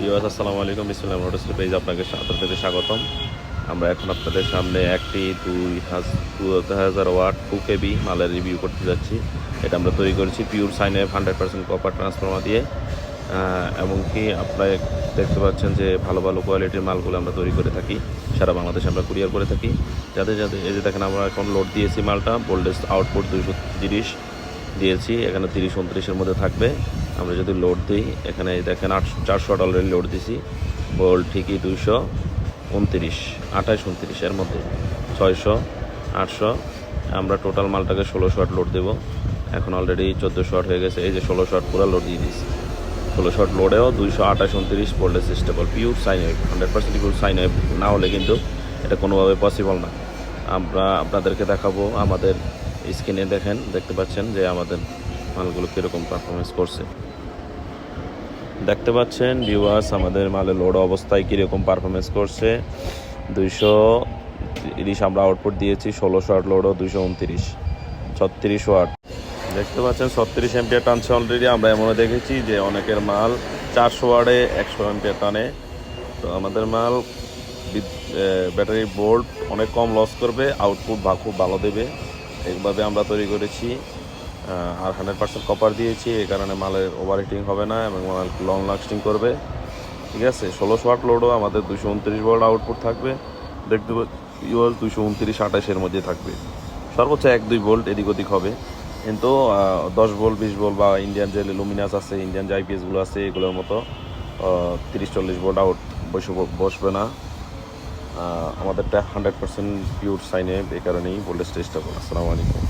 Viewers আসসালামু আলাইকুম, বিসমিল্লাহির রহমানির রহিম। পেজ আপনাকে সাদরে স্বাগতম। আমরা এখন আপনাদের সামনে একটি 2000 ওয়াট 2 কেবি মালের রিভিউ করতে যাচ্ছি। এটা আমরা তৈরি করেছি pure sine wave 100% copper transformer দিয়ে। এমনকি আপনারা দেখতে পাচ্ছেন যে ভালো ভালো কোয়ালিটির মালগুলো আমরা তৈরি করে থাকি, সারা বাংলাদেশে আমরা কুরিয়ার করে থাকি। যাদের এই যে দেখেন, আমরা এখন লোড দিয়েছি মালটা, ভোল্টেজ আউটপুট 230 দিয়েছি, এখানে 30-29-এর মধ্যে থাকবে। আমরা যদি লোড দিই, এখানে দেখেন 400 অলরেডি লোড দিছি, ভোল্ট ঠিকই 229, 28-29 এর মধ্যে 600, 800। আমরা টোটাল মালটাকে 1600 ওয়াট লোড দেবো। এখন অলরেডি 1400 ওয়াট হয়ে গেছে। এই যে 1600 ওয়াট পুরো লোড দিয়ে দিয়েছি। 1600 ওয়াট লোডেও 228-29 voltage stable pure sine wave, 100% pure sine wave না হলে কিন্তু এটা কোনোভাবে পসিবল না। আমরা আপনাদেরকে দেখাবো, আমাদের স্ক্রিনে দেখতে পাচ্ছেন যে আমাদের মালগুলো কীরকম পারফরমেন্স করছে। দেখতে পাচ্ছেন ভিউয়ার্স, আমাদের মালের লোড অবস্থায় কীরকম পারফরমেন্স করছে। 230 আমরা আউটপুট দিয়েছি, 1600 ওয়াট লোডও 229, 36 ওয়াট। দেখতে পাচ্ছেন 36 অ্যাম্পিয়ার টানছে অলরেডি। আমরা এমনও দেখেছি যে অনেকের মাল 400 ওয়াটে 100 অ্যাম্পিয়ার টানে। তো আমাদের মাল ব্যাটারি ভোল্ট অনেক কম লস করবে, আউটপুট খুব ভালো দেবে। এইভাবে আমরা তৈরি করেছি। আর 100% কপার দিয়েছি, এই কারণে মালের ওভার হিটিং হবে না এবং মাল লং লাস্টিং করবে। ঠিক আছে, 1600 ওয়াট লোডও আমাদের 229 ভোল্ট আউটপুট থাকবে। দেখতে ইউএস 229-28-এর মধ্যে থাকবে। সর্বোচ্চ 1-2 ভোল্ট এদিক ওদিক হবে, কিন্তু 10 ভোল্ট 20 ভোল্ট বা ইন্ডিয়ান যে লুমিনাস আছে, ইন্ডিয়ান যে আইপিএসগুলো আছে, এগুলোর মতো 30-40 ভোল্ট আউট বসবে না। আমাদেরটা 100% পিওর সাইনে, এই কারণেই ভোল্টেজটা স্টেবল। আসসালামু আলাইকুম।